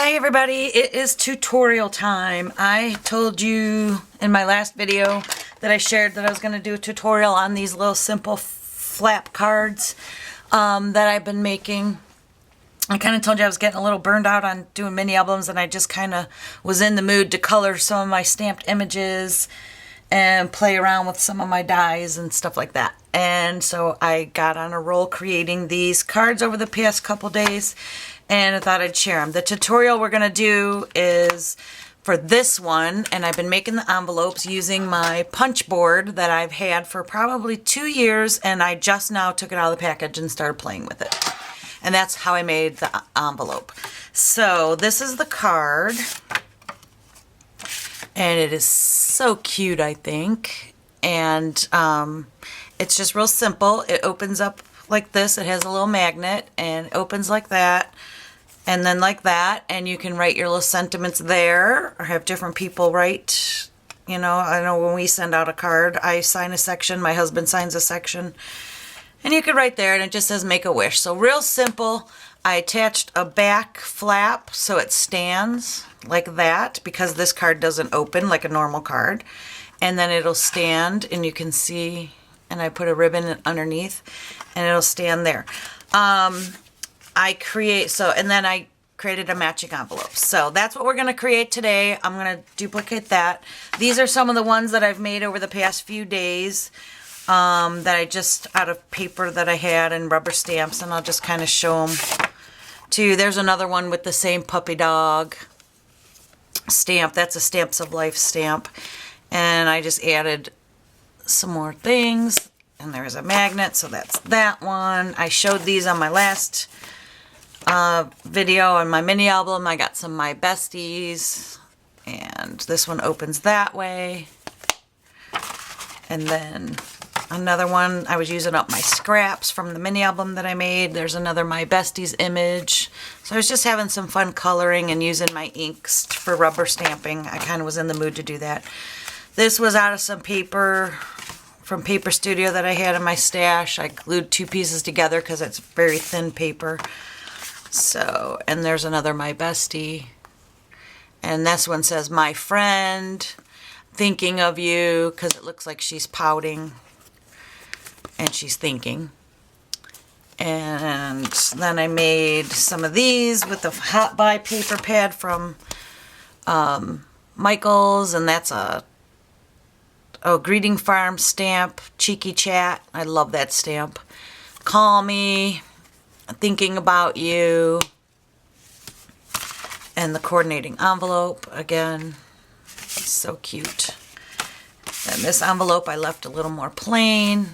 Hi everybody, it is tutorial time. I told you in my last video that I shared that I was going to do a tutorial on these little simple flap cards that I've been making. I kind of told you I was getting a little burned out on doing mini albums, and I just kind of was in the mood to color some of my stamped images and play around with some of my dies and stuff like that. And so I got on a roll creating these cards over the past couple days, and I thought I'd share them. The tutorial we're going to do is for this one, and I've been making the envelopes using my punch board that I've had for probably 2 years, and I just now took it out of the package and started playing with it. And that's how I made the envelope. So this is the card, and it is so cute, I think. And it's just real simple. It opens up like this. It has a little magnet and it opens like that, and then like that, and you can write your little sentiments there, or have different people write. You know, I know when we send out a card, I sign a section, my husband signs a section, and you could write there, and it just says make a wish. So real simple. I attached a back flap so it stands like that, because this card doesn't open like a normal card. And then it'll stand, and you can see, and I put a ribbon underneath, and it'll stand there. I created a matching envelope. So that's what we're going to create today. I'm going to duplicate that. These are some of the ones that I've made over the past few days that I just, out of paper that I had and rubber stamps, and I'll just kind of show them to you. There's another one with the same puppy dog stamp. That's a Stamps of Life stamp. And I just added some more things. And there's a magnet, so that's that one. I showed these on my last video on my mini album. I got some My Besties, and this one opens that way. And then another one, I was using up my scraps from the mini album that I made. There's another My Besties image. So I was just having some fun coloring and using my inks for rubber stamping. I kind of was in the mood to do that. This was out of some paper from Paper Studio that I had in my stash. I glued 2 pieces together because it's very thin paper. So, and there's another My Bestie. And this one says, my friend, thinking of you, because it looks like she's pouting and she's thinking. And then I made some of these with the Hot Buy paper pad from Michaels, and that's a Greeting Farm stamp, Cheeky Chat. I love that stamp. Call Me, Thinking About You, and the coordinating envelope again. So cute. And this envelope I left a little more plain.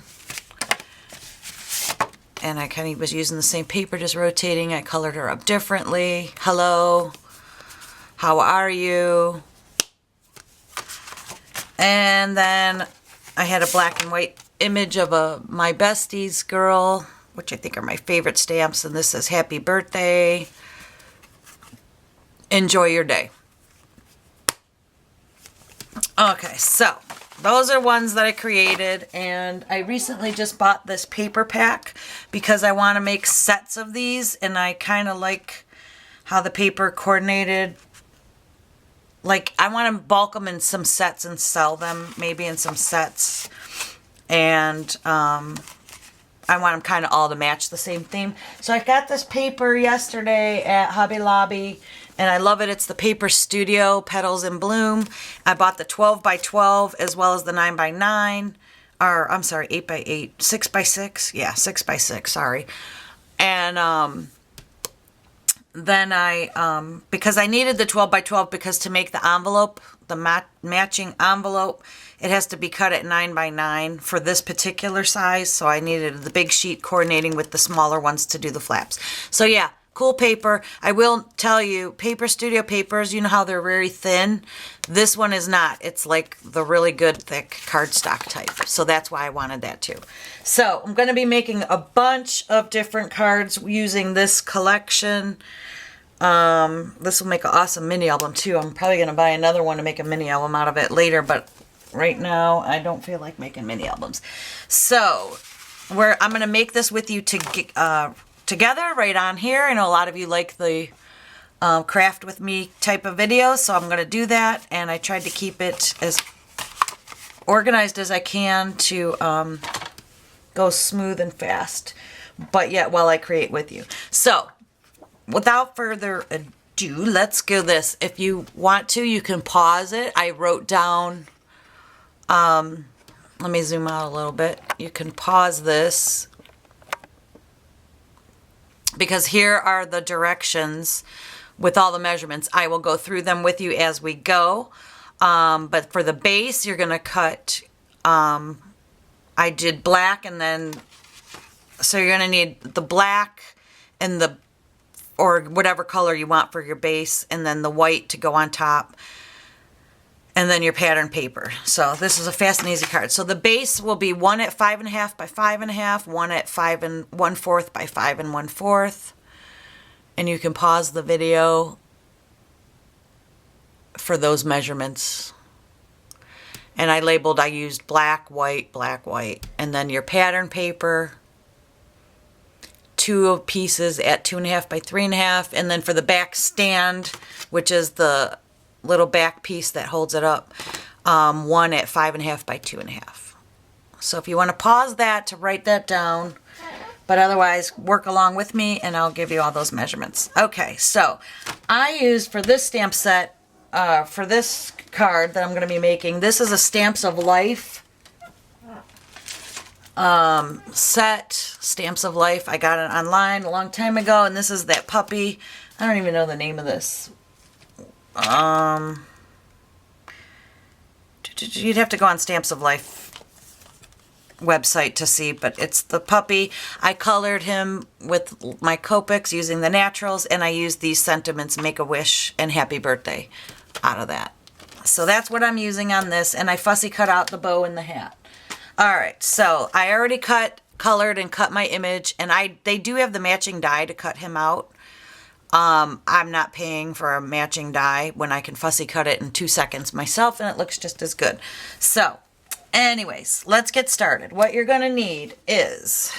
And I kind of was using the same paper, just rotating. I colored her up differently. Hello. How are you? And then I had a black and white image of a My Besties girl, which I think are my favorite stamps. And this says, happy birthday. Enjoy your day. Okay, so those are ones that I created. And I recently just bought this paper pack because I want to make sets of these. And I kind of like how the paper coordinated. Like, I want to bulk them in some sets and sell them, maybe in some sets. And I want them kind of all to match the same theme. So I got this paper yesterday at Hobby Lobby, and I love it. It's the Paper Studio Petals in Bloom. I bought the 12 by 12 as well as the 9 by 9. Or, I'm sorry, 8 by 8. 6 by 6? Yeah, 6 by 6, sorry. And then I, because I needed the 12 by 12 because to make the envelope, the matching envelope, it has to be cut at 9 by 9 for this particular size. So I needed the big sheet coordinating with the smaller ones to do the flaps. So yeah, cool paper. I will tell you, Paper Studio papers, you know how they're very thin? This one is not. It's like the really good thick cardstock type. So that's why I wanted that too. So I'm going to be making a bunch of different cards using this collection. This will make an awesome mini album too. I'm probably going to buy another one to make a mini album out of it later, but right now I don't feel like making mini albums. So I'm going to make this with you together right on here. I know a lot of you like the craft with me type of video, so I'm going to do that, and I tried to keep it as organized as I can to go smooth and fast, but yet while I create with you. So without further ado, let's go this. If you want to, you can pause it. I wrote down, let me zoom out a little bit. You can pause this because here are the directions with all the measurements. I will go through them with you as we go. But for the base, you're going to cut, I did black, and then, so you're going to need the black and the, or whatever color you want for your base, and then the white to go on top, and then your pattern paper. So this is a fast and easy card. So the base will be 1 at 5.5 by 5.5, 1 at 5 1/4 by 5 1/4. And you can pause the video for those measurements. And I labeled, I used black, white, and then your pattern paper, 2 pieces at 2.5 by 3.5, and then for the back stand, which is the little back piece that holds it up, 1 at 5.5 by 2.5. So if you want to pause that to write that down, but otherwise work along with me and I'll give you all those measurements. Okay, so I used for this stamp set, for this card that I'm going to be making, this is a Stamps of Life set, Stamps of Life. I got it online a long time ago, and this is that puppy. I don't even know the name of this. You'd have to go on Stamps of Life website to see, but it's the puppy. I colored him with my Copics using the naturals, and I used these sentiments, Make-A-Wish and Happy Birthday, out of that. So that's what I'm using on this, and I fussy cut out the bow and the hat. Alright, so I already colored and cut my image, and they do have the matching die to cut him out. I'm not paying for a matching die when I can fussy cut it in 2 seconds myself, and it looks just as good. So anyways, let's get started. What you're going to need is,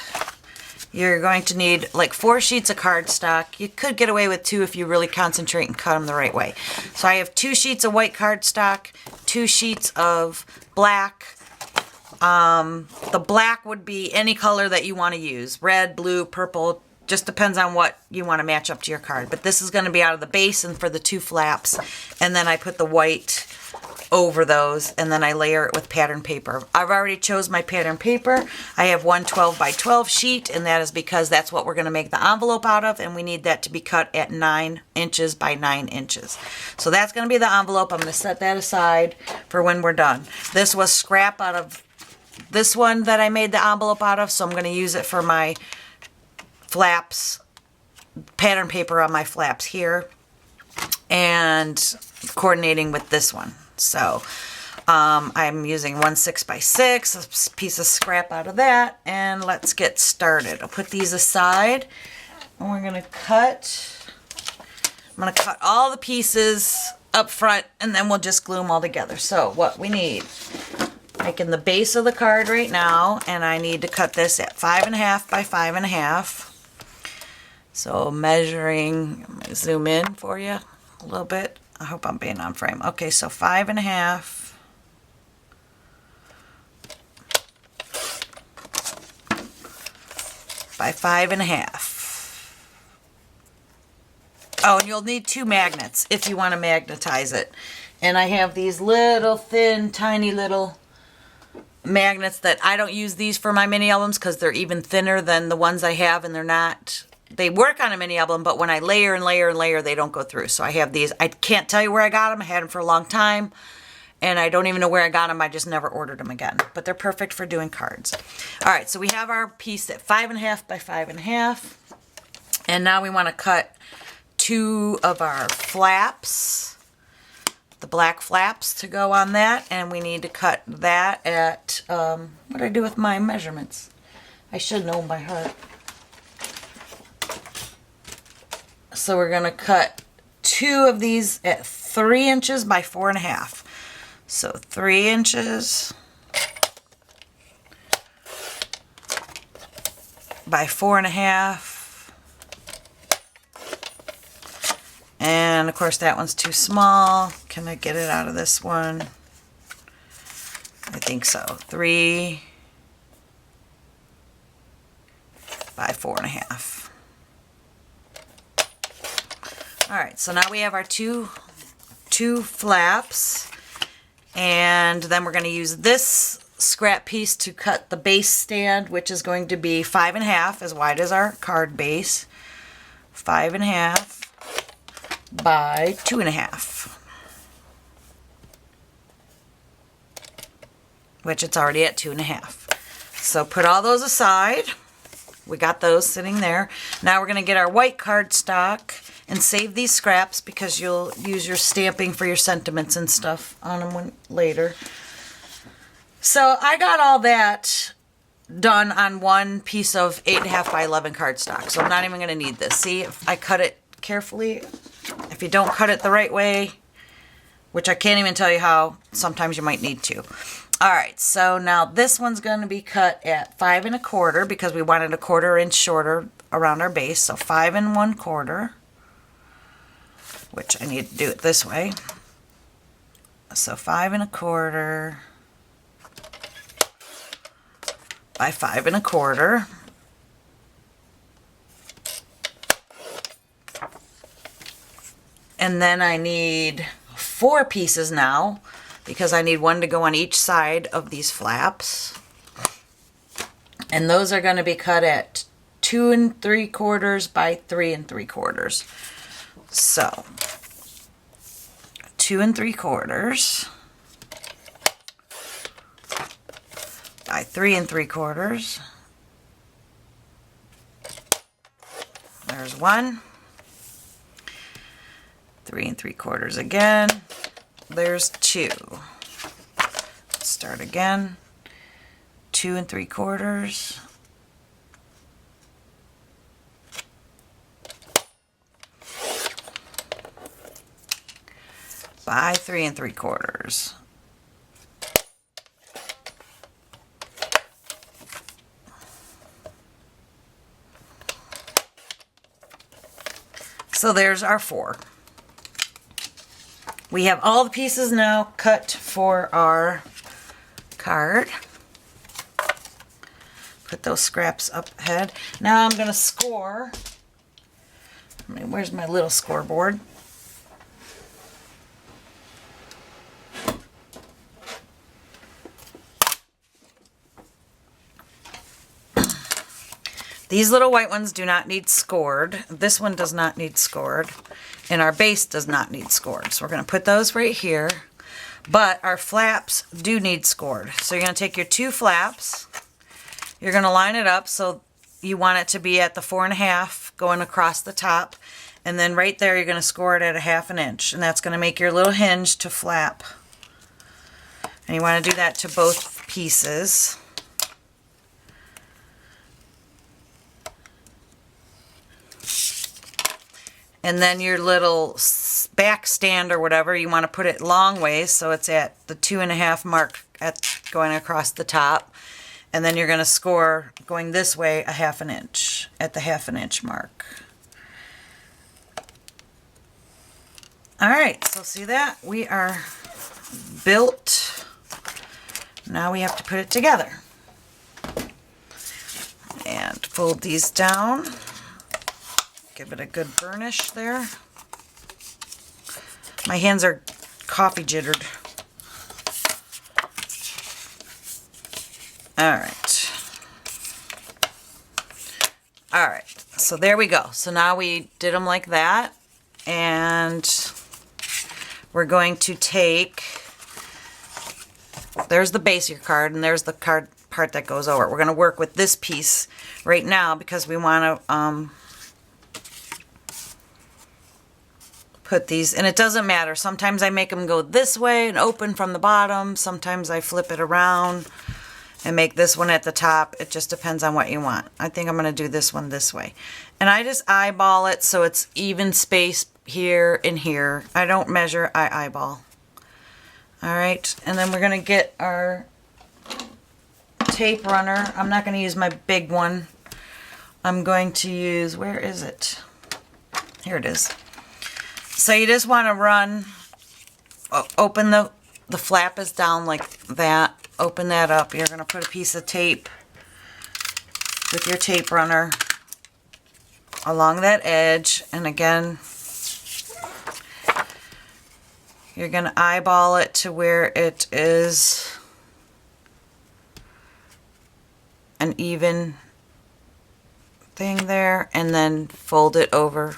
you're going to need like 4 sheets of cardstock. You could get away with 2 if you really concentrate and cut them the right way. So I have 2 sheets of white cardstock, 2 sheets of black. The black would be any color that you want to use. Red, blue, purple, just depends on what you want to match up to your card. But this is going to be out of the base and for the 2 flaps. And then I put the white over those, and then I layer it with pattern paper. I've already chose my pattern paper. I have one 12 by 12 sheet, and that is because that's what we're going to make the envelope out of, and we need that to be cut at 9 inches by 9 inches. So that's going to be the envelope. I'm going to set that aside for when we're done. This was scrap out of this one that I made the envelope out of, so I'm going to use it for my flaps, pattern paper on my flaps here, and coordinating with this one. So I'm using one 6 by 6, a piece of scrap out of that, and let's get started. I'll put these aside, and we're going to cut. I'm going to cut all the pieces up front, and then we'll just glue them all together. So what we need, making the base of the card right now, and I need to cut this at 5.5 by 5.5. So measuring, I'm going to zoom in for you a little bit. I hope I'm being on frame. Okay, so 5.5 by 5.5. Oh, and you'll need 2 magnets if you want to magnetize it. And I have these little thin, tiny little magnets that I don't use these for my mini albums because they're even thinner than the ones I have, and they're not. They work on a mini album, but when I layer and layer and layer, they don't go through. So I have these. I can't tell you where I got them. I had them for a long time, and I don't even know where I got them. I just never ordered them again. But they're perfect for doing cards. All right, so we have our piece at 5.5 by 5.5, and now we want to cut 2 of our flaps, the black flaps to go on that, and we need to cut that at, what did I do with my measurements? I should know by heart. So we're going to cut 2 of these at 3 inches by 4.5. So 3 inches by 4.5. And of course that one's too small. Can I get it out of this one? I think so. 3 by 4.5. All right, so now we have our two flaps, and then we're going to use this scrap piece to cut the base stand, which is going to be 5.5, as wide as our card base. 5.5 by 2.5. Which it's already at 2.5. So put all those aside. We got those sitting there. Now we're going to get our white cardstock and save these scraps because you'll use your stamping for your sentiments and stuff on them later. So I got all that done on one piece of 8.5 by 11 cardstock. So I'm not even going to need this. See, if I cut it carefully, if you don't cut it the right way, which I can't even tell you how, sometimes you might need to. All right, so now this one's going to be cut at 5 1/4 because we wanted a 1/4 inch shorter around our base. So 5 1/4, which I need to do it this way. So 5 1/4 by 5 1/4. And then I need 4 pieces now, because I need one to go on each side of these flaps. And those are going to be cut at 2 3/4 by 3 3/4. So 2 3/4 by 3 3/4. There's one. 3 3/4 again. There's 2. Let's start again. 2 3/4. By 3 3/4. So there's our 4. We have all the pieces now cut for our card. Put those scraps up ahead. Now I'm going to score. Where's my little scoreboard? These little white ones do not need scored. This one does not need scored. And our base does not need scored. So we're going to put those right here. But our flaps do need scored. So you're going to take your 2 flaps. You're going to line it up so you want it to be at the 4.5 going across the top. And then right there you're going to score it at a 1/2 inch. And that's going to make your little hinge to flap. And you want to do that to both pieces. And then your little back stand or whatever, you want to put it long ways so it's at the 2.5 mark at going across the top. And then you're going to score going this way a 1/2 inch at the 1/2 inch mark. All right, so see that? We are built. Now we have to put it together. And fold these down. Give it a good burnish there. My hands are coffee jittered. All right. All right, so there we go. So now we did them like that, and we're going to take, there's the base of your card, and there's the card part that goes over it. We're going to work with this piece right now because we want to put these, and it doesn't matter. Sometimes I make them go this way and open from the bottom. Sometimes I flip it around and make this one at the top. It just depends on what you want. I think I'm going to do this one this way. And I just eyeball it so it's even space here and here. I don't measure, I eyeball. All right, and then we're going to get our tape runner. I'm not going to use my big one. I'm going to use, where is it? Here it is. So you just want to run, open the flap is down like that. Open that up. You're going to put a piece of tape with your tape runner along that edge. And again, you're going to eyeball it to where it is an even thing there, and then fold it over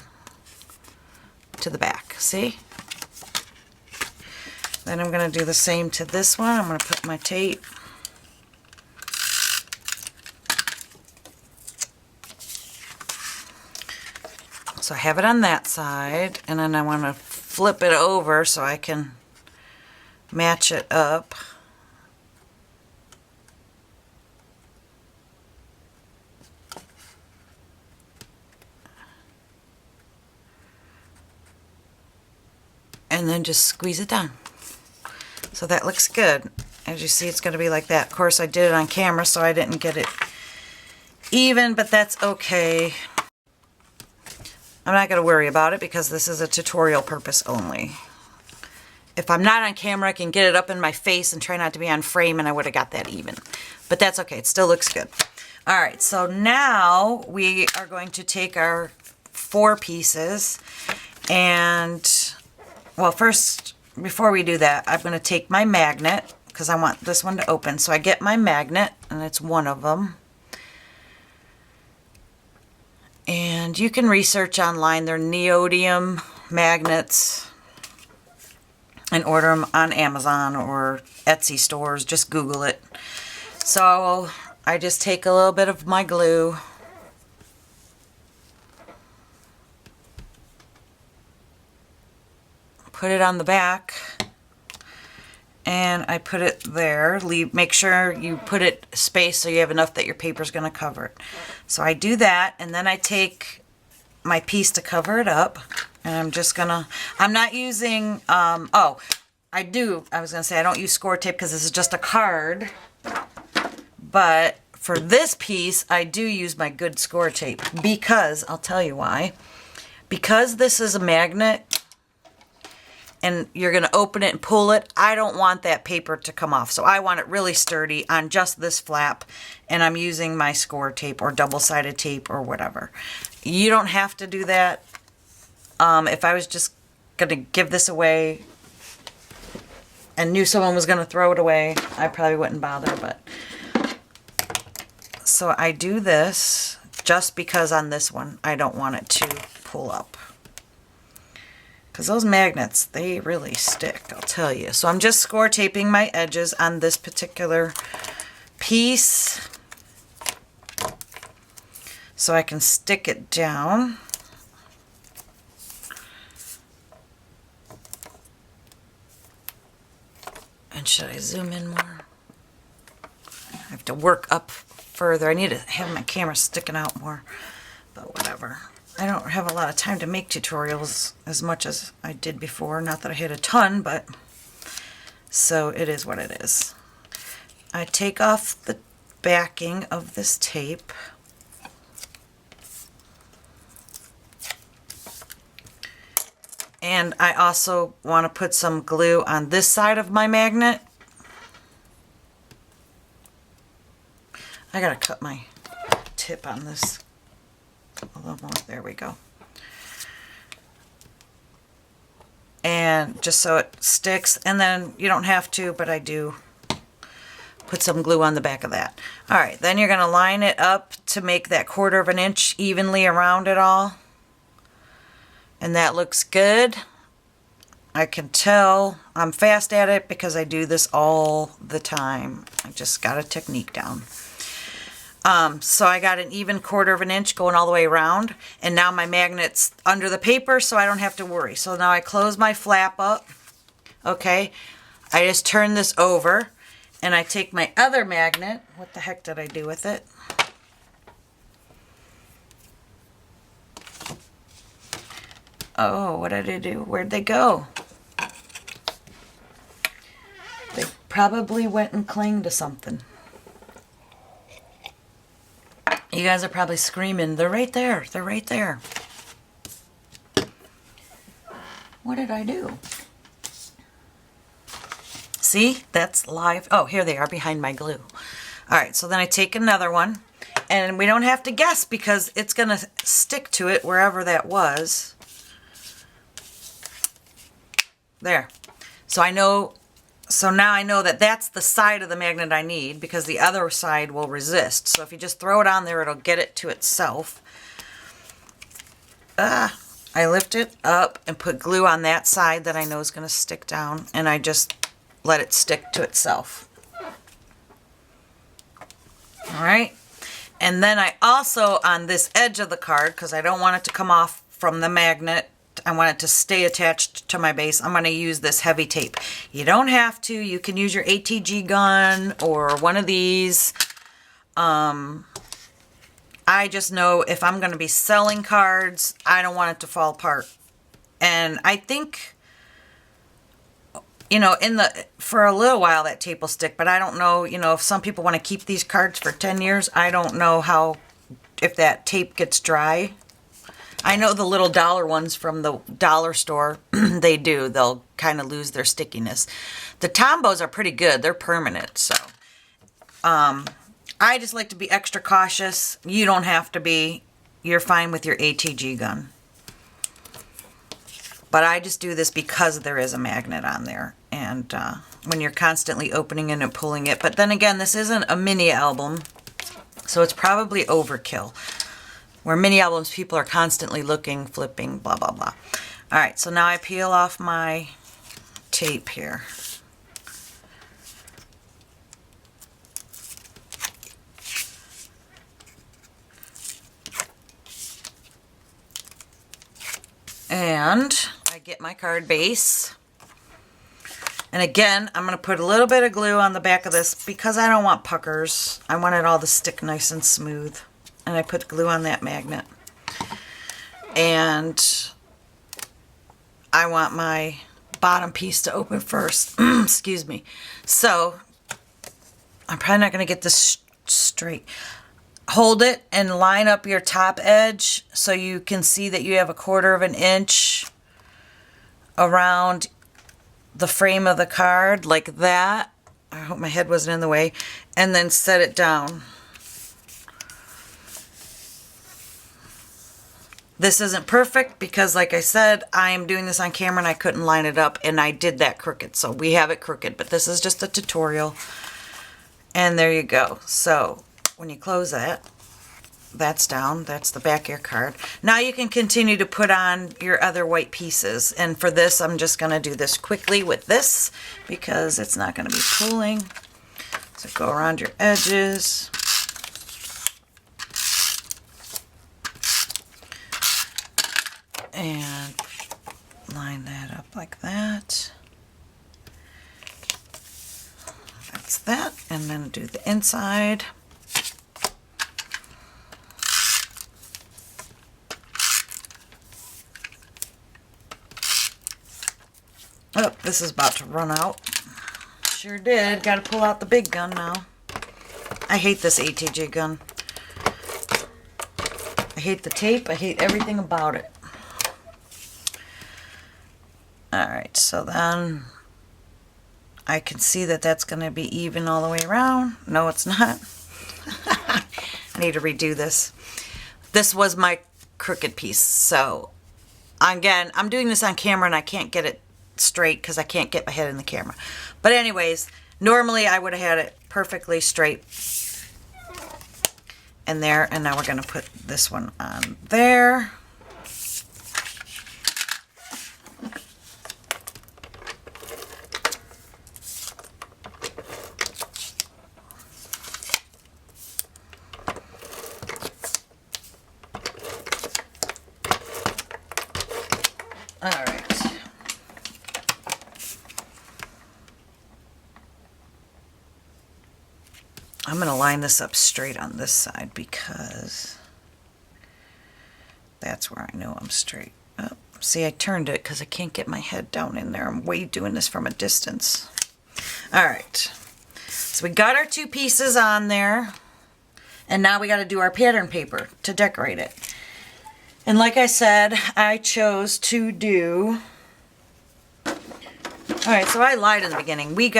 to the back. See? Then I'm going to do the same to this one. I'm going to put my tape. So I have it on that side, and then I want to flip it over so I can match it up. And then just squeeze it down. So that looks good. As you see, it's going to be like that. Of course, I did it on camera, so I didn't get it even, but that's okay. I'm not going to worry about it because this is a tutorial purpose only. If I'm not on camera, I can get it up in my face and try not to be on frame, and I would have got that even. But that's okay. It still looks good. All right, so now we are going to take our 4 pieces and, well, first, before we do that, I'm going to take my magnet because I want this one to open. So I get my magnet, and it's one of them. And you can research online. They're neodymium magnets and order them on Amazon or Etsy stores. Just Google it. So I just take a little bit of my glue. Put it on the back. And I put it there. Make sure you put it spaced so you have enough that your paper's going to cover it. So I do that, and then I take my piece to cover it up, and I'm just gonna, I'm not using, I was gonna say I don't use score tape because this is just a card, but for this piece I do use my good score tape because, I'll tell you why, because this is a magnet and you're going to open it and pull it, I don't want that paper to come off. So I want it really sturdy on just this flap, and I'm using my score tape or double-sided tape or whatever. You don't have to do that. If I was just going to give this away and knew someone was going to throw it away, I probably wouldn't bother. But so I do this just because on this one I don't want it to pull up. Because those magnets, they really stick, I'll tell you. So I'm just score taping my edges on this particular piece so I can stick it down. And should I zoom in more? I have to work up further. I need to have my camera sticking out more, but whatever. I don't have a lot of time to make tutorials as much as I did before. Not that I had a ton, but so it is what it is. I take off the backing of this tape. And I also want to put some glue on this side of my magnet. I gotta cut my tip on this a little more. There we go. And just so it sticks, and then you don't have to, but I do put some glue on the back of that. All right, then you're going to line it up to make that 1/4 of an inch evenly around it all. And that looks good. I can tell I'm fast at it because I do this all the time. I just got a technique down. So I got an even 1/4 of an inch going all the way around, and now my magnet's under the paper, so I don't have to worry. So now I close my flap up. Okay, I just turn this over, and I take my other magnet. What the heck did I do with it? Oh, what did I do? Where'd they go? They probably went and clinged to something. You guys are probably screaming, they're right there, they're right there. What did I do? See, that's live. Oh, here they are behind my glue. All right, so then I take another one, and we don't have to guess because it's gonna stick to it wherever that was. There. So I know, so now I know that that's the side of the magnet I need because the other side will resist. So if you just throw it on there, it'll get it to itself. I lift it up and put glue on that side that I know is going to stick down, and I just let it stick to itself. All right. And then I also, on this edge of the card, because I don't want it to come off from the magnet, I want it to stay attached to my base, I'm going to use this heavy tape. You don't have to. You can use your ATG gun or one of these. I just know if I'm going to be selling cards, I don't want it to fall apart. And I think, you know, for a little while that tape will stick, but I don't know, you know, if some people want to keep these cards for 10 years, I don't know if that tape gets dry. I know the little dollar ones from the dollar store, they do. They'll kind of lose their stickiness. The Tombos are pretty good. They're permanent, so. I just like to be extra cautious. You don't have to be. You're fine with your ATG gun. But I just do this because there is a magnet on there. And when you're constantly opening it and pulling it. But then again, this isn't a mini album, so it's probably overkill. Where mini albums, people are constantly looking, flipping, blah, blah, blah. All right, so now I peel off my tape here. And I get my card base. And again, I'm going to put a little bit of glue on the back of this because I don't want puckers. I want it all to stick nice and smooth. And I put glue on that magnet. And I want my bottom piece to open first. Excuse me. So, I'm probably not going to get this straight. Hold it and line up your top edge so you can see that you have 1/4 of an inch around the frame of the card, like that. I hope my head wasn't in the way. And then set it down. This isn't perfect because, like I said, I am doing this on camera and I couldn't line it up, and I did that crooked. So we have it crooked, but this is just a tutorial. And there you go. So when you close that, that's down. That's the back of your card. Now you can continue to put on your other white pieces. And for this, I'm just going to do this quickly with this because it's not going to be pulling. So go around your edges. And line that up like that. That's that. And then do the inside. Oh, this is about to run out. Sure did. Got to pull out the big gun now. I hate this ATG gun. I hate the tape. I hate everything about it. Alright, so then I can see that that's going to be even all the way around. No, it's not. I need to redo this. This was my crooked piece. So, again, I'm doing this on camera and I can't get it straight because I can't get my head in the camera. But anyways, normally I would have had it perfectly straight in there. And now we're going to put this one on there. Alright. I'm going to line this up straight on this side because that's where I know I'm straight. Oh, see, I turned it because I can't get my head down in there. I'm doing this from a distance. Alright. So we got our 2 pieces on there. And now we got to do our pattern paper to decorate it. And like I said, I chose to do All right, so I lied in the beginning. We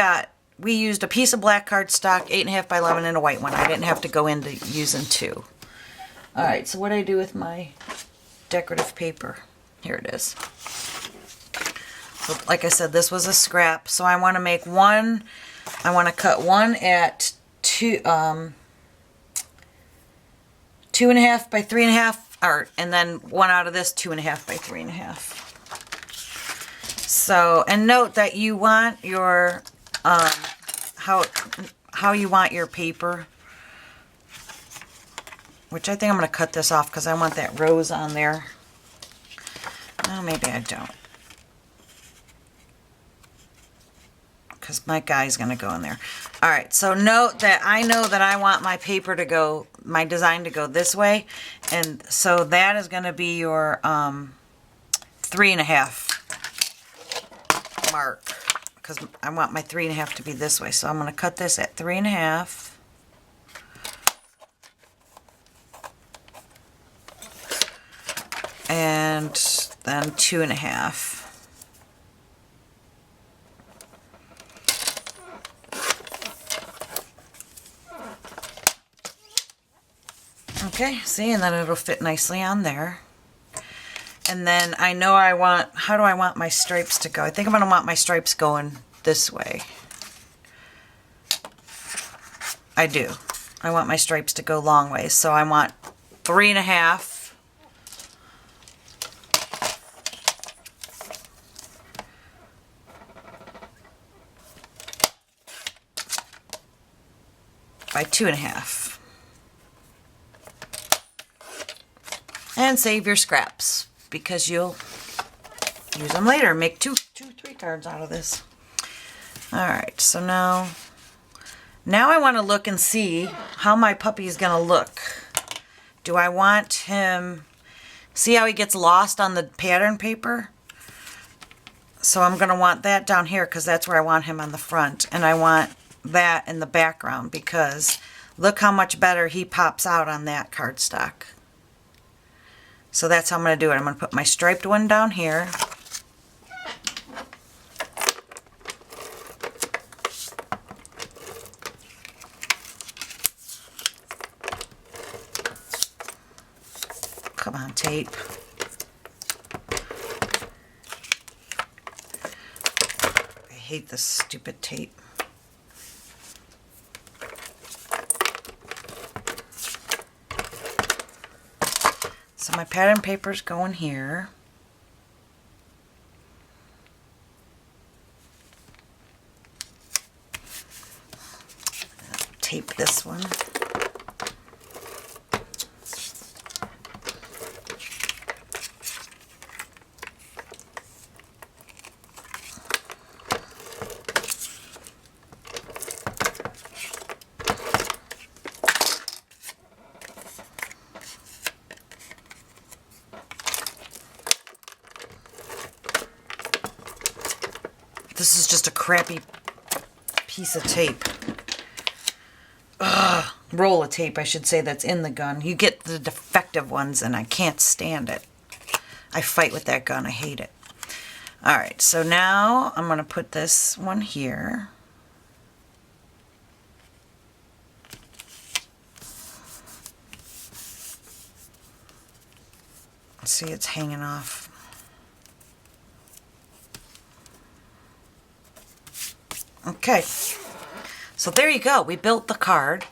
used a piece of black cardstock, 8.5 by 11, and a white one. I didn't have to go into using two. All right, so what do I do with my decorative paper? Here it is. So like I said, this was a scrap, so I want to make one. I want to cut one at 2.5 by 3.5, and then one out of this 2.5 by 3.5. So, and note that you want your how you want your paper, which I think I'm going to cut this off because I want that rose on there. Oh, maybe I don't, because my guy's going to go in there. All right, so note that I know that I want my paper to go, my design to go this way, and so that is going to be your 3.5 mark, because I want my 3.5 to be this way. So I'm going to cut this at 3.5. And then 2.5. Okay, see, and then it'll fit nicely on there. And then I know I want, how do I want my stripes to go? I think I'm going to want my stripes going this way. I do. I want my stripes to go long ways. So I want 3.5. By 2.5. And save your scraps, because you'll use them later. Make two, 3 cards out of this. Alright, so now I want to look and see how my puppy is going to look. Do I want him, see how he gets lost on the pattern paper? So I'm going to want that down here, because that's where I want him on the front. And I want that in the background, because look how much better he pops out on that cardstock. So that's how I'm going to do it. I'm going to put my striped one down here. Come on, tape. I hate this stupid tape. So my pattern paper's going here. Tape this one. This is just a crappy piece of tape. Ugh, roll of tape, I should say, that's in the gun. You get the defective ones, and I can't stand it. I fight with that gun. I hate it. Alright, so now I'm going to put this one here. See, it's hanging off. Okay, so there you go. We built the card,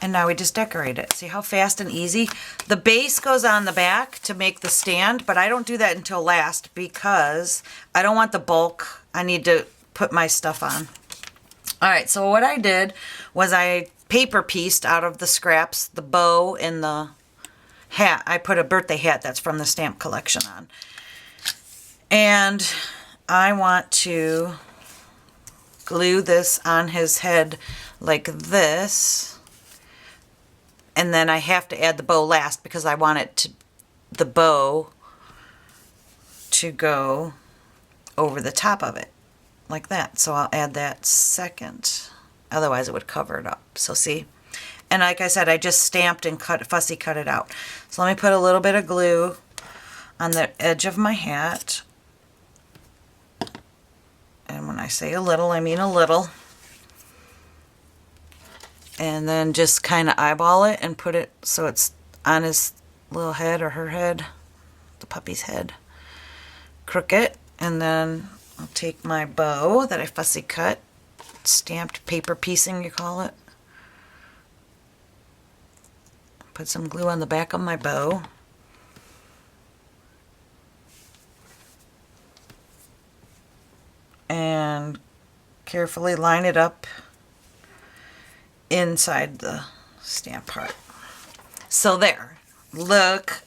and now we just decorate it. See how fast and easy? The base goes on the back to make the stand, but I don't do that until last because I don't want the bulk. I need to put my stuff on. All right, so what I did was I paper pieced out of the scraps the bow and the hat. I put a birthday hat that's from the stamp collection on. And I want to glue this on his head like this, and then I have to add the bow last because I want it to, the bow to go over the top of it like that. So I'll add that second, otherwise it would cover it up. So see, and like I said, I just stamped and fussy cut it out. So let me put a little bit of glue on the edge of my hat. I say a little, I mean a little. And then just kind of eyeball it and put it so it's on his little head or her head, the puppy's head. Crook it, and then I'll take my bow that I fussy cut, stamped paper piecing you call it. Put some glue on the back of my bow. And carefully line it up inside the stamp part. So there, look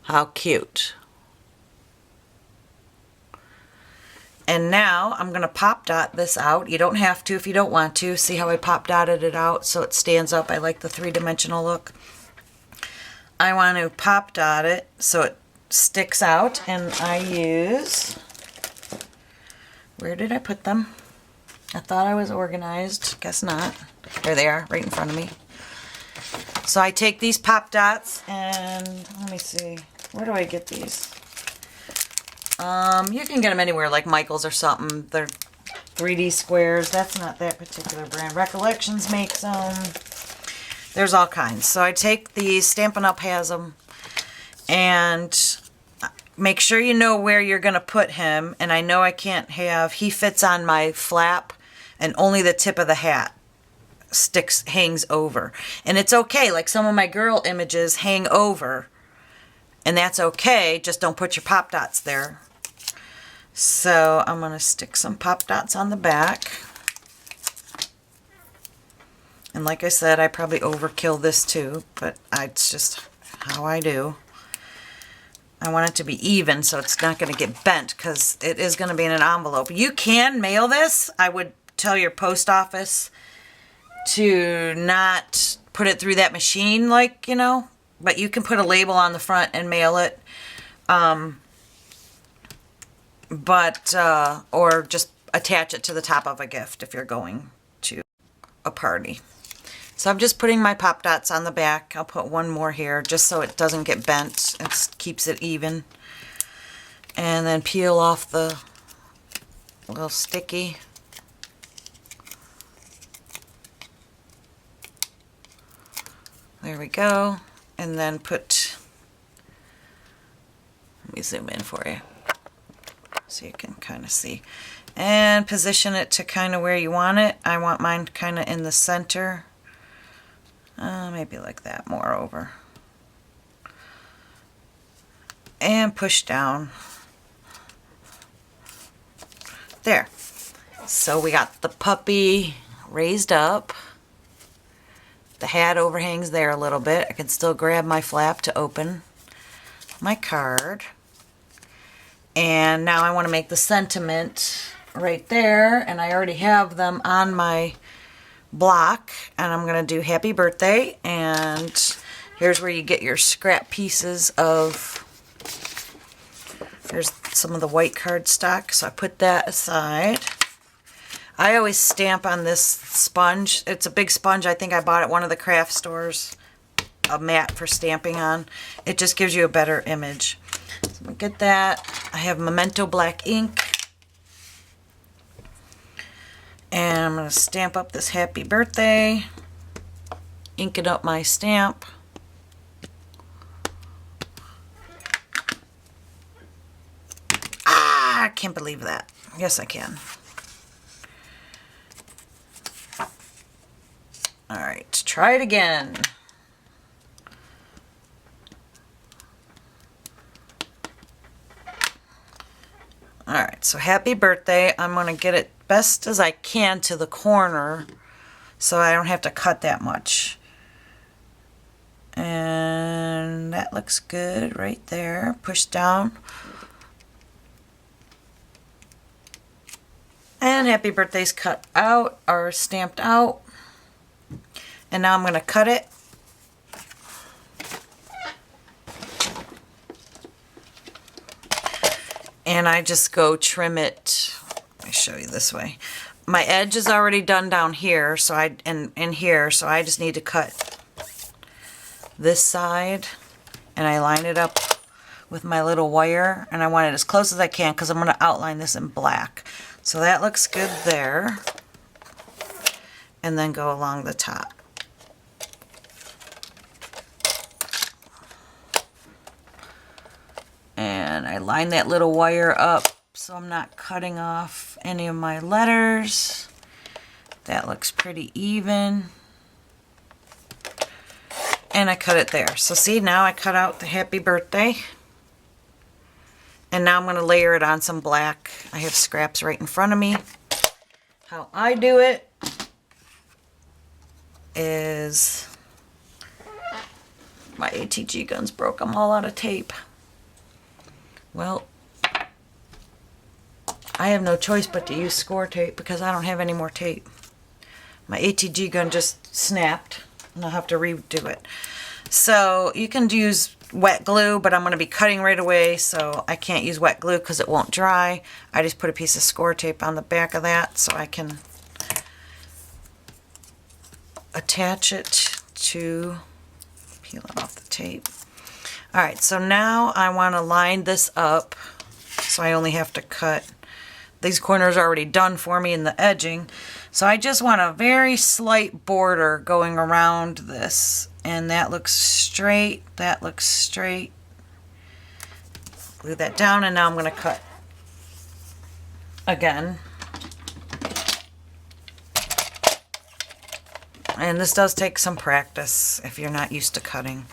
how cute. And now I'm going to pop dot this out. You don't have to if you don't want to. See how I pop dotted it out so it stands up. I like the three-dimensional look. I want to pop dot it so it sticks out, and I use, where did I put them? I thought I was organized. Guess not. There they are, right in front of me. So I take these pop dots and let me see. Where do I get these? You can get them anywhere, like Michael's or something. They're 3D squares. That's not that particular brand. Recollections makes them. There's all kinds. So I take these, Stampin' Up! Has them, and make sure you know where you're going to put him. And I know I can't have, he fits on my flap, and only the tip of the hat hangs over. And it's okay. Like some of my girl images hang over, and that's okay. Just don't put your pop dots there. So I'm going to stick some pop dots on the back. And like I said, I probably overkill this too, but it's just how I do. I want it to be even so it's not going to get bent, because it is going to be in an envelope. You can mail this. I would tell your post office to not put it through that machine, like, you know, but you can put a label on the front and mail it. Or just attach it to the top of a gift if you're going to a party. So I'm just putting my pop dots on the back. I'll put one more here just so it doesn't get bent. It keeps it even. And then peel off the little sticky. There we go. And then let me zoom in for you so you can kind of see. And position it to kind of where you want it. I want mine kind of in the center. Maybe like that, more over. And push down. There. So we got the puppy raised up. The hat overhangs there a little bit. I can still grab my flap to open my card. And now I want to make the sentiment right there. And I already have them on my block. And I'm going to do happy birthday. And here's where you get your scrap pieces of, there's some of the white cardstock. So I put that aside. I always stamp on this sponge. It's a big sponge. I think I bought at one of the craft stores. A mat for stamping on. It just gives you a better image. So I'm going to get that. I have Memento black ink. And I'm going to stamp up this happy birthday. Ink it up my stamp. Ah, I can't believe that. Yes, I can. All right, try it again. All right, so happy birthday. I'm going to get it best as I can to the corner so I don't have to cut that much. And that looks good right there. Push down. And happy birthday's cut out or stamped out. And now I'm going to cut it. And I just go trim it. Let me show you this way. My edge is already done down here, so and here, so I just need to cut this side, and I line it up with my little wire, and I want it as close as I can because I'm going to outline this in black. So that looks good there. And then go along the top. And I line that little wire up so I'm not cutting off any of my letters. That looks pretty even. And I cut it there. So see, now I cut out the happy birthday. And now I'm going to layer it on some black. I have scraps right in front of me. How I do it is my ATG guns broke. I'm all out of tape. Well, I have no choice but to use score tape because I don't have any more tape. My ATG gun just snapped and I'll have to redo it. So you can use wet glue, but I'm going to be cutting right away, so I can't use wet glue because it won't dry. I just put a piece of score tape on the back of that so I can attach it to, peel it off the tape. Alright, so now I want to line this up, so I only have to cut. These corners are already done for me in the edging, so I just want a very slight border going around this, and that looks straight, that looks straight. Glue that down, and now I'm going to cut again. And this does take some practice if you're not used to cutting.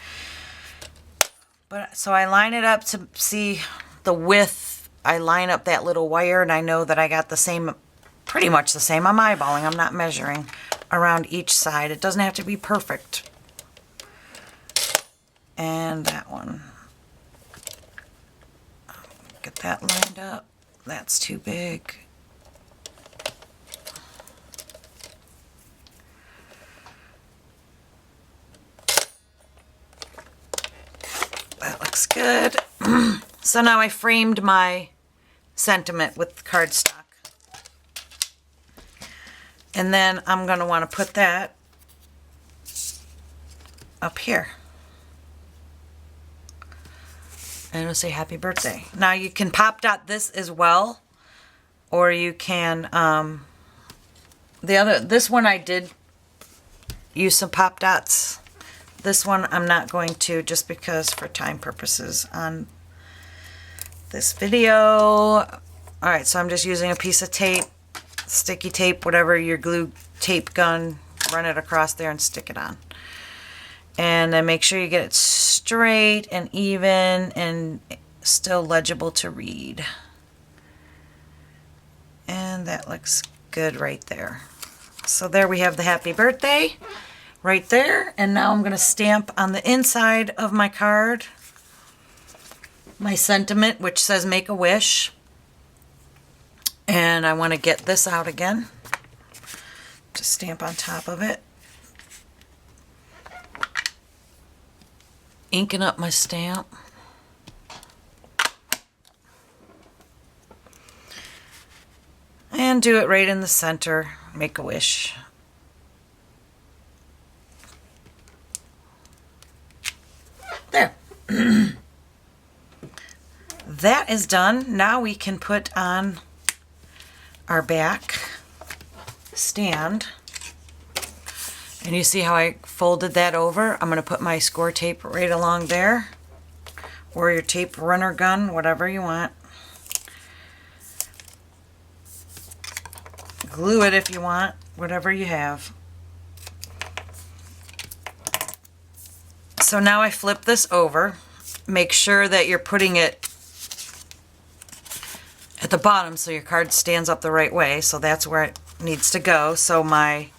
But so I line it up to see the width. I line up that little wire and I know that I got the same, pretty much the same. I'm eyeballing, I'm not measuring around each side. It doesn't have to be perfect. And that one. Get that lined up. That's too big. That looks good. So now I framed my sentiment with cardstock. And then I'm going to want to put that up here. And it'll say happy birthday. Now you can pop dot this as well. Or you can, this one I did use some pop dots. This one I'm not going to, just because for time purposes on this video. Alright, so I'm just using a piece of tape, sticky tape, whatever your glue tape gun, run it across there and stick it on. And then make sure you get it straight and even and still legible to read. And that looks good right there. So there we have the happy birthday. Right there, and now I'm going to stamp on the inside of my card my sentiment, which says make a wish, and I want to get this out again, just stamp on top of it, inking up my stamp, and do it right in the center, make a wish. There. That is done. Now we can put on our back stand. And you see how I folded that over? I'm going to put my score tape right along there. Or your tape runner gun, whatever you want. Glue it if you want, whatever you have. So now I flip this over. Make sure that you're putting it at the bottom so your card stands up the right way. So that's where it needs to go. So my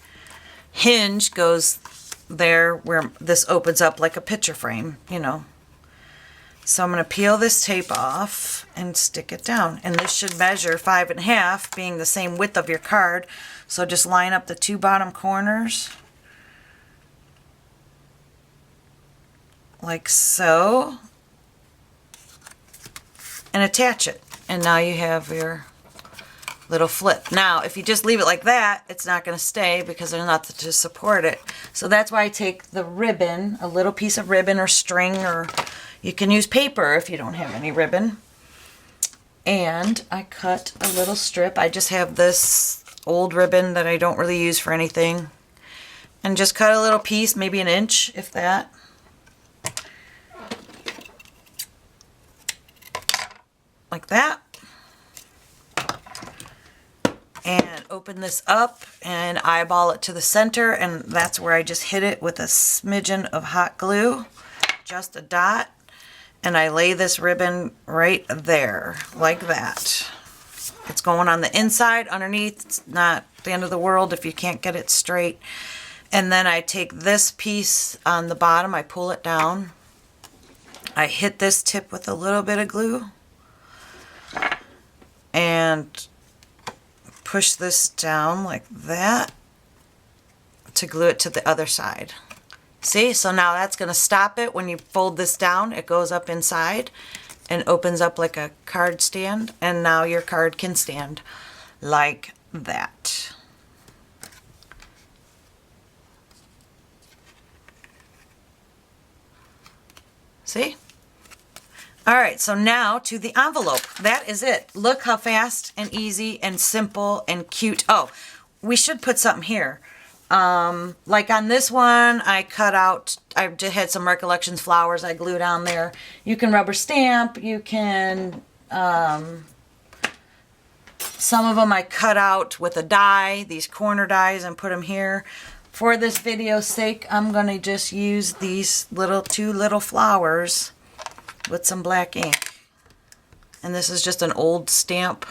hinge goes there where this opens up like a picture frame, you know. So I'm going to peel this tape off and stick it down. And this should measure 5.5, being the same width of your card. So just line up the two bottom corners. Like so, and attach it, and now you have your little flip. Now, if you just leave it like that, it's not going to stay because there's nothing to support it. So that's why I take the ribbon, a little piece of ribbon or string, or you can use paper if you don't have any ribbon. And I cut a little strip. I just have this old ribbon that I don't really use for anything. And just cut a little piece, maybe an inch, if that. Like that. And open this up and eyeball it to the center, and that's where I just hit it with a smidgen of hot glue, just a dot, and I lay this ribbon right there, like that. It's going on the inside, underneath. It's not the end of the world if you can't get it straight. And then I take this piece on the bottom, I pull it down, I hit this tip with a little bit of glue, and push this down like that to glue it to the other side. See, so now that's going to stop it. When you fold this down, it goes up inside and opens up like a card stand, and now your card can stand like that. See? All right, so now to the envelope. That is it. Look how fast and easy and simple and cute. Oh, we should put something here. Like on this one, I cut out, I just had some Recollections flowers I glued on there. You can rubber stamp, you can, some of them I cut out with a die, these corner dies, and put them here. For this video's sake, I'm going to just use these two little flowers with some black ink. And this is just an old stamp.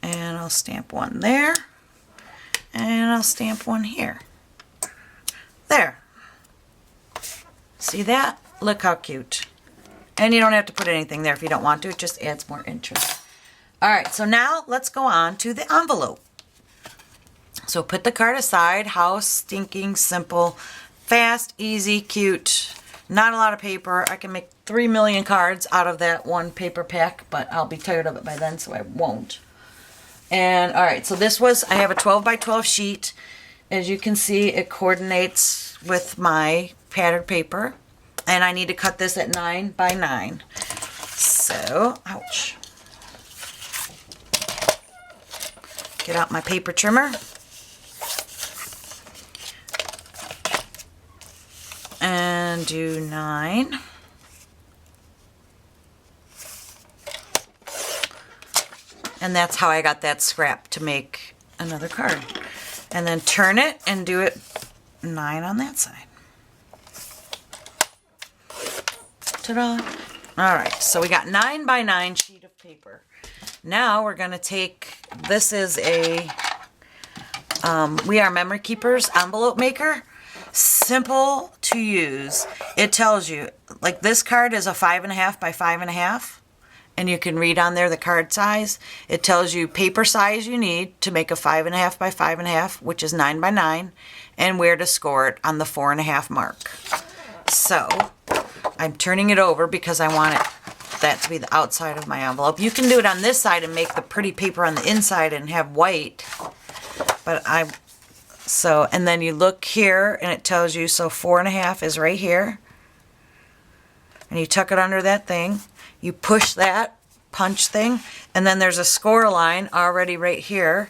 And I'll stamp one there. And I'll stamp one here. There. See that? Look how cute. And you don't have to put anything there if you don't want to. It just adds more interest. Alright, so now let's go on to the envelope. So put the card aside. How stinking simple. Fast, easy, cute. Not a lot of paper. I can make 3 million cards out of that one paper pack, but I'll be tired of it by then, so I won't. And alright, so this was, I have a 12 by 12 sheet. As you can see, it coordinates with my patterned paper. And I need to cut this at 9 by 9. So, ouch. Get out my paper trimmer. And do 9. And that's how I got that scrap to make another card. And then turn it and do it 9 on that side. Ta-da! Alright, so we got 9 by 9 sheet of paper. Now we're going to take, this is a We Are Memory Keepers envelope maker. Simple to use. It tells you, like this card is a 5.5 by 5.5, and you can read on there the card size. It tells you paper size you need to make a 5.5 by 5.5, which is 9 by 9, and where to score it on the 4.5 mark. So I'm turning it over because I want that to be the outside of my envelope. You can do it on this side and make the pretty paper on the inside and have white, but and then you look here and it tells you, so 4.5 is right here. And you tuck it under that thing. You push that punch thing, and then there's a score line already right here.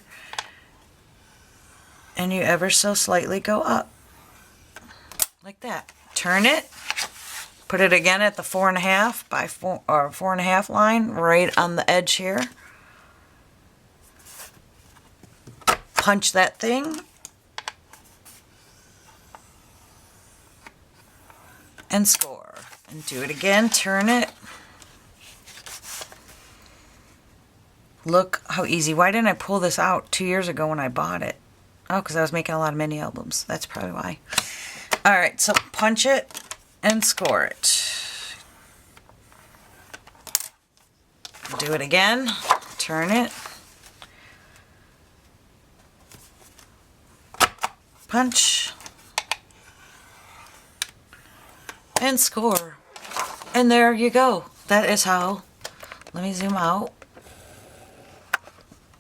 And you ever so slightly go up. Like that. Turn it. Put it again at the 4.5 by 4 or 4.5 line right on the edge here. Punch that thing. And score. And do it again, turn it. Look how easy. Why didn't I pull this out 2 years ago when I bought it? Oh, because I was making a lot of mini albums. That's probably why. Alright, so punch it and score it. Do it again, turn it. Punch. And score. And there you go. That is how, let me zoom out.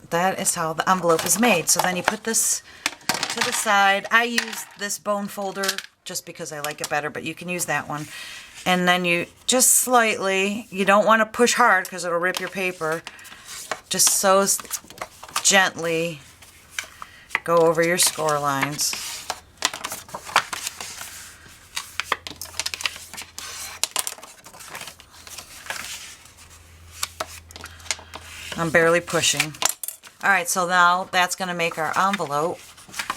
that is how the envelope is made. So then you put this to the side. I use this bone folder just because I like it better, but you can use that one. And then you just slightly, you don't want to push hard because it'll rip your paper. Just so gently go over your score lines. I'm barely pushing. All right, so now that's going to make our envelope.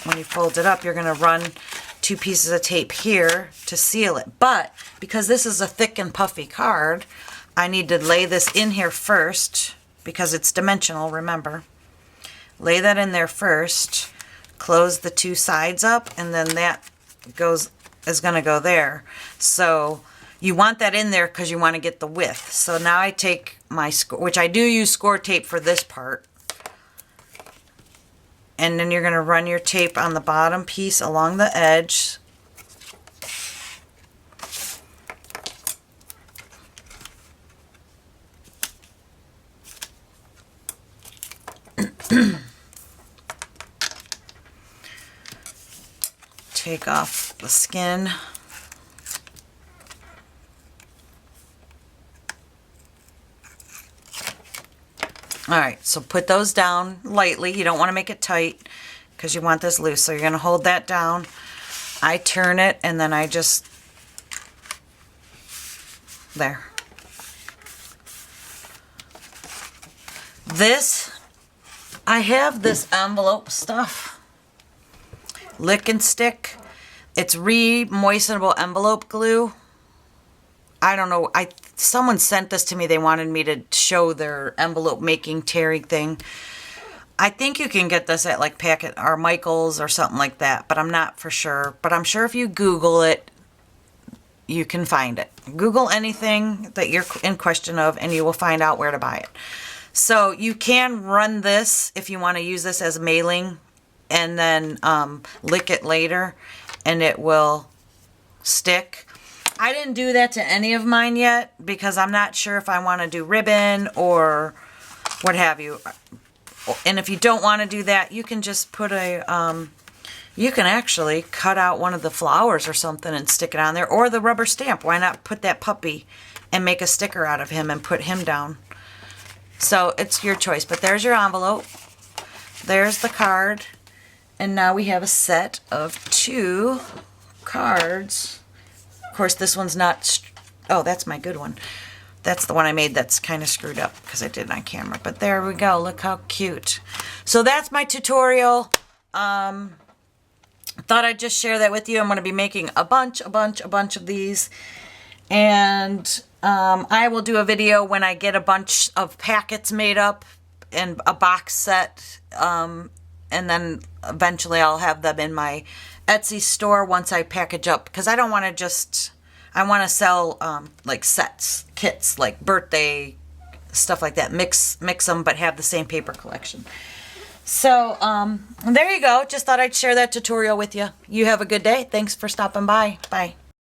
When you fold it up, you're going to run 2 pieces of tape here to seal it. But because this is a thick and puffy card, I need to lay this in here first because it's dimensional, remember. Lay that in there first, close the 2 sides up, and then that is going to go there. So you want that in there because you want to get the width. So now I take my score, which I do use score tape for this part. And then you're going to run your tape on the bottom piece along the edge. Take off the skin. All right, so put those down lightly. You don't want to make it tight because you want this loose. So you're going to hold that down. I turn it and then I just, there. This, I have this envelope stuff. Lick and Stick. It's re-moistenable envelope glue. I don't know. Someone sent this to me. They wanted me to show their envelope making tearing thing. I think you can get this at like Packet or Michael's or something like that, but I'm not for sure. But I'm sure if you Google it, you can find it. Google anything that you're in question of and you will find out where to buy it. So you can run this if you want to use this as mailing and then lick it later and it will stick. I didn't do that to any of mine yet because I'm not sure if I want to do ribbon or what have you. And if you don't want to do that, you can just put a, you can actually cut out one of the flowers or something and stick it on there. Or the rubber stamp. Why not put that puppy and make a sticker out of him and put him down? So it's your choice. But there's your envelope. There's the card. And now we have a set of 2 cards. Of course, this one's not, oh, that's my good one. That's the one I made that's kind of screwed up because I did it on camera. But there we go. Look how cute. So that's my tutorial. Thought I'd just share that with you. I'm going to be making a bunch of these. And I will do a video when I get a bunch of packets made up and a box set. And then eventually I'll have them in my Etsy store once I package up, because I don't want to just, I want to sell like sets, kits, like birthday, stuff like that. Mix them, but have the same paper collection. So there you go. Just thought I'd share that tutorial with you. You have a good day. Thanks for stopping by. Bye.